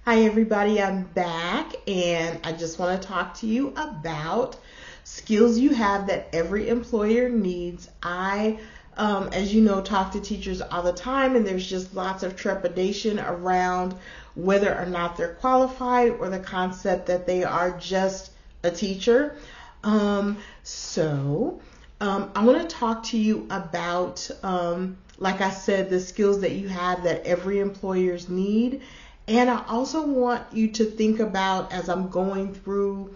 Hi, everybody. I'm back, and I just want to talk to you about skills you have that every employer needs. As you know, talk to teachers all the time, and there's just lots of trepidation around whether or not they're qualified or the concept that they are just a teacher. I want to talk to you about, like I said, the skills that you have that every employers need. And I also want you to think about, as I'm going through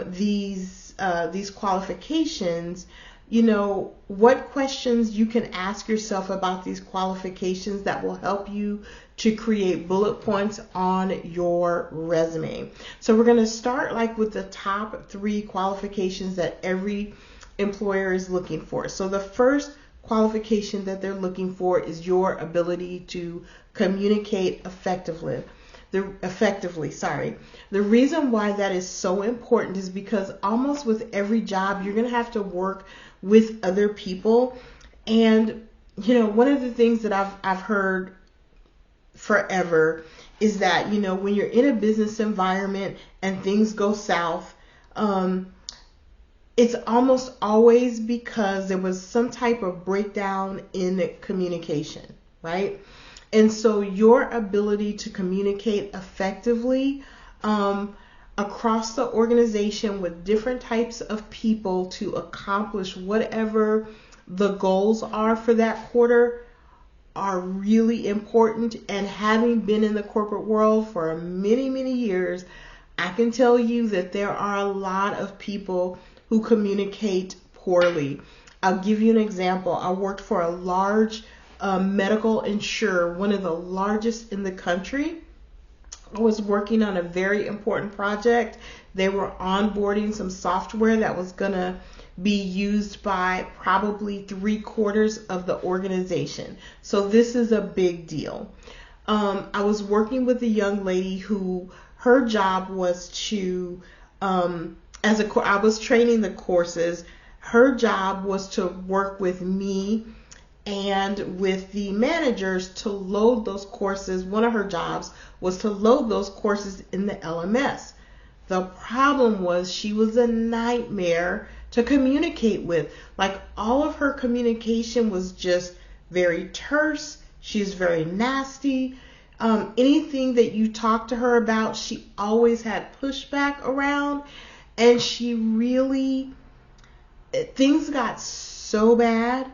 these qualifications, what questions you can ask yourself about these qualifications that will help you to create bullet points on your resume. So we're going to start with the top 3 qualifications that every employer is looking for. So the first qualification that they're looking for is your ability to communicate effectively. The reason why that is so important is because almost with every job you're going to have to work with other people, and one of the things that I've heard forever is that when you're in a business environment and things go south, it's almost always because there was some type of breakdown in communication, right? And so your ability to communicate effectively across the organization with different types of people to accomplish whatever the goals are for that quarter are really important. And having been in the corporate world for many, many years, I can tell you that there are a lot of people who communicate poorly. I'll give you an example. I worked for a large medical insurer, one of the largest in the country. I was working on a very important project. They were onboarding some software that was going to be used by probably 3/4 of the organization. So this is a big deal. I was working with a young lady who her job was to, I was training the courses. Her job was to work with me and with the managers to load those courses. One of her jobs was to load those courses in the LMS. The problem was she was a nightmare to communicate with. All of her communication was just very terse. She's very nasty. Anything that you talked to her about, she always had pushback around. And things got so bad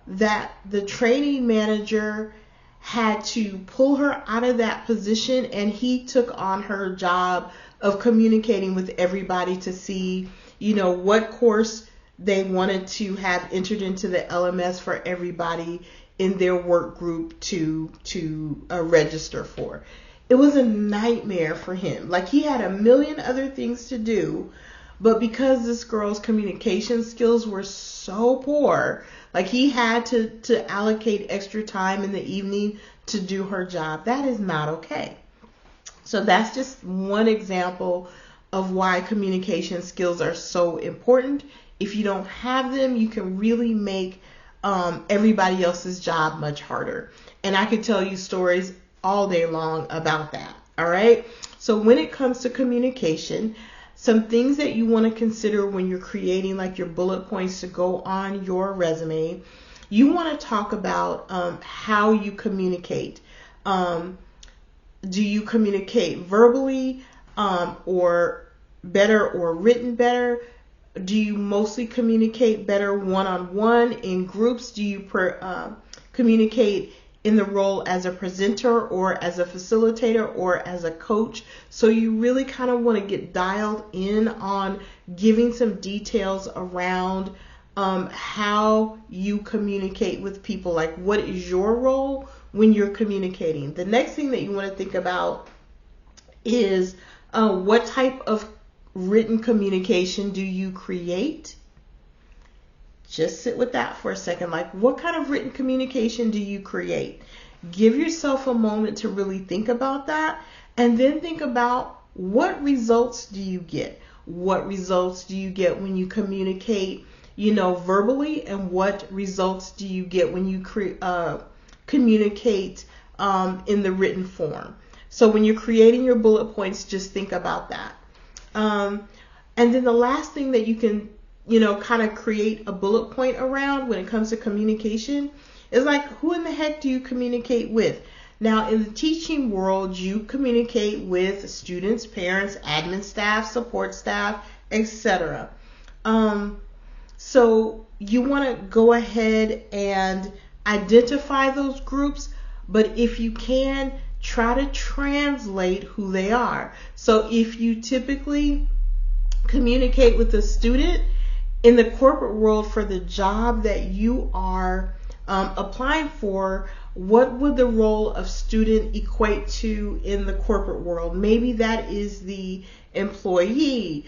that the training manager had to pull her out of that position, and he took on her job of communicating with everybody to see, what course they wanted to have entered into the LMS for everybody in their work group to register for. It was a nightmare for him. He had a million other things to do, but because this girl's communication skills were so poor, he had to allocate extra time in the evening to do her job. That is not okay. So that's just one example of why communication skills are so important. If you don't have them, you can really make everybody else's job much harder. And I could tell you stories all day long about that. All right. So when it comes to communication, some things that you want to consider when you're creating your bullet points to go on your resume, you want to talk about how you communicate. Do you communicate verbally or better or written better? Do you mostly communicate better one-on-one in groups? Do you communicate in the role as a presenter or as a facilitator or as a coach? So you really kind of want to get dialed in on giving some details around how you communicate with people. What is your role when you're communicating? The next thing that you want to think about is what type of written communication do you create? Just sit with that for a second. What kind of written communication do you create? Give yourself a moment to really think about that, and then think about what results do you get? What results do you get when you communicate, verbally, and what results do you get when you communicate in the written form? So when you're creating your bullet points, just think about that. And then the last thing that you can, kind of create a bullet point around when it comes to communication is like, who in the heck do you communicate with? Now, in the teaching world, you communicate with students, parents, admin staff, support staff, etc. So you want to go ahead and identify those groups, but if you can, try to translate who they are. So if you typically communicate with a student in the corporate world for the job that you are applying for, what would the role of student equate to in the corporate world? Maybe that is the employee.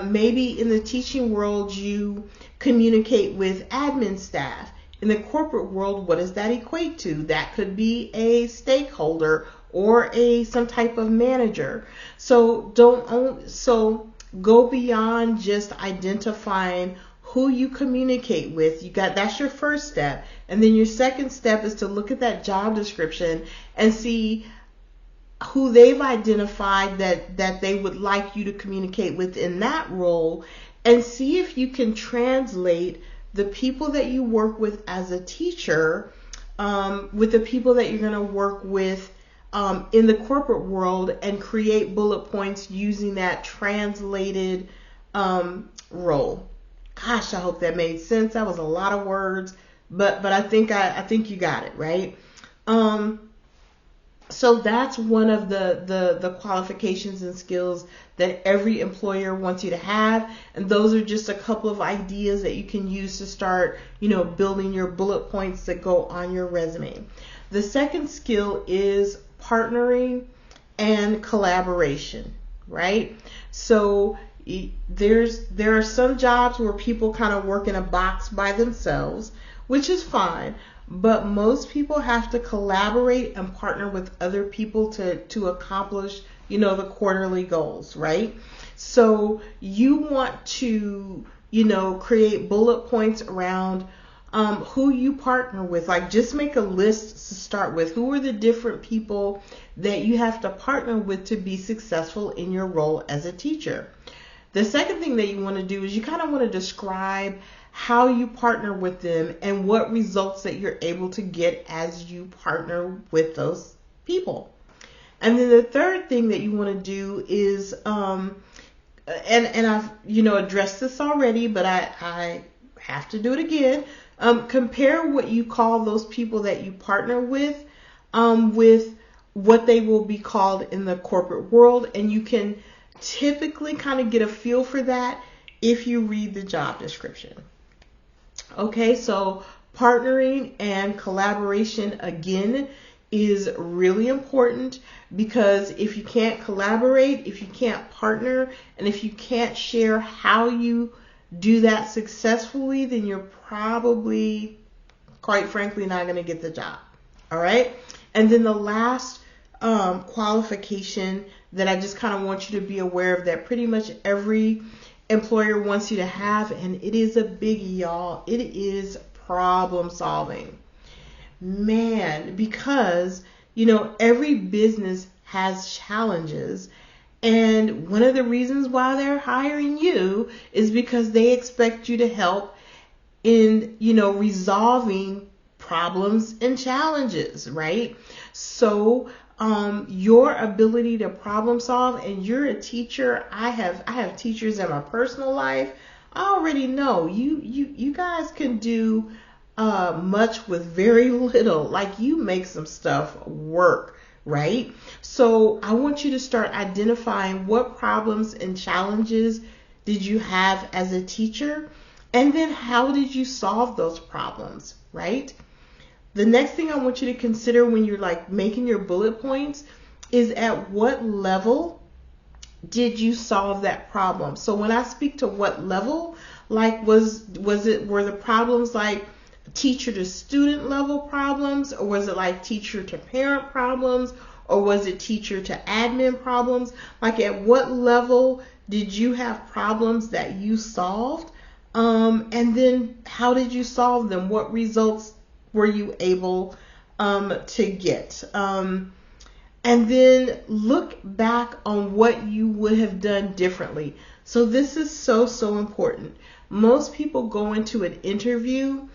Maybe in the teaching world you communicate with admin staff. In the corporate world, what does that equate to? That could be a stakeholder or some type of manager. So go beyond just identifying who you communicate with. That's your first step. And then your second step is to look at that job description and see who they've identified that they would like you to communicate with in that role, and see if you can translate the people that you work with as a teacher with the people that you're going to work with in the corporate world, and create bullet points using that translated role. Gosh, I hope that made sense. That was a lot of words, but I think you got it, right? So that's one of the qualifications and skills that every employer wants you to have. And those are just a couple of ideas that you can use to start, building your bullet points that go on your resume. The second skill is partnering and collaboration, right? So there are some jobs where people kind of work in a box by themselves, which is fine. But most people have to collaborate and partner with other people to accomplish, the quarterly goals, right? So you want to, create bullet points around who you partner with. Like, just make a list to start with. Who are the different people that you have to partner with to be successful in your role as a teacher? The second thing that you want to do is you kind of want to describe how you partner with them and what results that you're able to get as you partner with those people. And then the third thing that you want to do is, and I've addressed this already, but I have to do it again. Compare what you call those people that you partner with what they will be called in the corporate world, and you can typically kind of get a feel for that if you read the job description. Okay, so partnering and collaboration, again, is really important, because if you can't collaborate, if you can't partner, and if you can't share how you do that successfully, then you're probably, quite frankly, not going to get the job. All right, and then the last qualification that I just kind of want you to be aware of, that pretty much every employer wants you to have, and it is a biggie, y'all. It is problem solving. Man, because, every business has challenges, and one of the reasons why they're hiring you is because they expect you to help in, resolving problems and challenges, right? So your ability to problem solve, and you're a teacher. I have teachers in my personal life. I already know you guys can do much with very little. Like, you make some stuff work, right? So I want you to start identifying what problems and challenges did you have as a teacher, and then how did you solve those problems, right? The next thing I want you to consider when you're making your bullet points is, at what level did you solve that problem? So when I speak to what level, were the problems like teacher to student level problems, or was it teacher to parent problems, or was it teacher to admin problems? At what level did you have problems that you solved? And then how did you solve them? What results were you able to get? and then look back on what you would have done differently. So this is so important. Most people go into an interview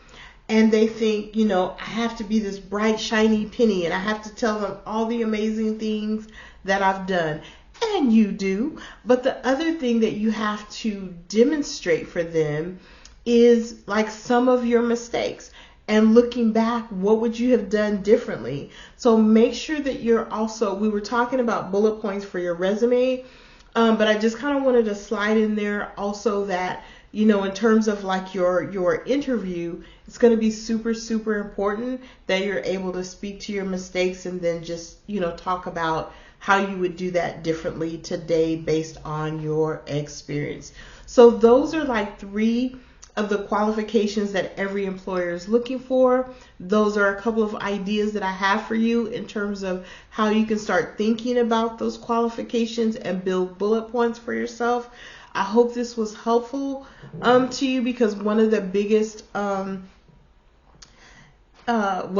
and they think, I have to be this bright, shiny penny and I have to tell them all the amazing things that I've done. And you do. But the other thing that you have to demonstrate for them is like some of your mistakes. And looking back, what would you have done differently? So make sure that you're also, we were talking about bullet points for your resume, but I just kind of wanted to slide in there also that, in terms of like your interview, it's going to be super important that you're able to speak to your mistakes and then just, talk about how you would do that differently today based on your experience. So those are like 3 of the qualifications that every employer is looking for. Those are a couple of ideas that I have for you in terms of how you can start thinking about those qualifications and build bullet points for yourself. I hope this was helpful to you, because one of the biggest one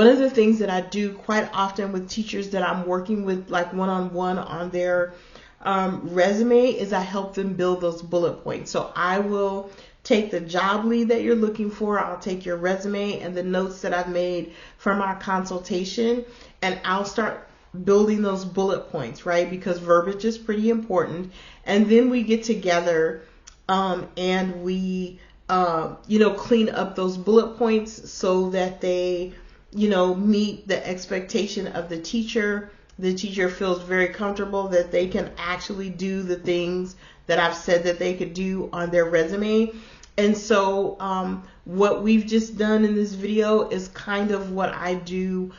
of the things that I do quite often with teachers that I'm working with like one-on-one on their resume is I help them build those bullet points. So I will take the job lead that you're looking for, I'll take your resume and the notes that I've made from our consultation, and I'll start building those bullet points, right? Because verbiage is pretty important. And then we get together and we clean up those bullet points so that they meet the expectation of the teacher. The teacher feels very comfortable that they can actually do the things that I've said that they could do on their resume. And so what we've just done in this video is kind of what I do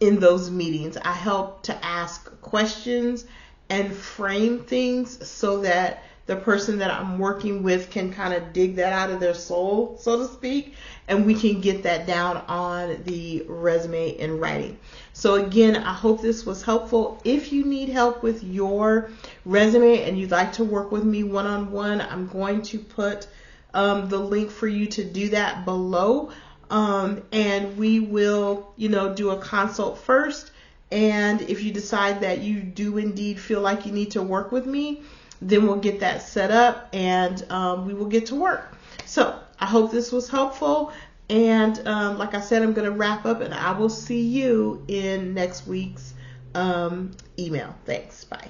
in those meetings. I help to ask questions and frame things so that the person that I'm working with can kind of dig that out of their soul, so to speak, and we can get that down on the resume in writing. So again, I hope this was helpful. If you need help with your resume and you'd like to work with me one-on-one, I'm going to put the link for you to do that below. And we will, do a consult first. And if you decide that you do indeed feel like you need to work with me, then we'll get that set up and we will get to work. So I hope this was helpful. And like I said, I'm going to wrap up and I will see you in next week's email. Thanks. Bye.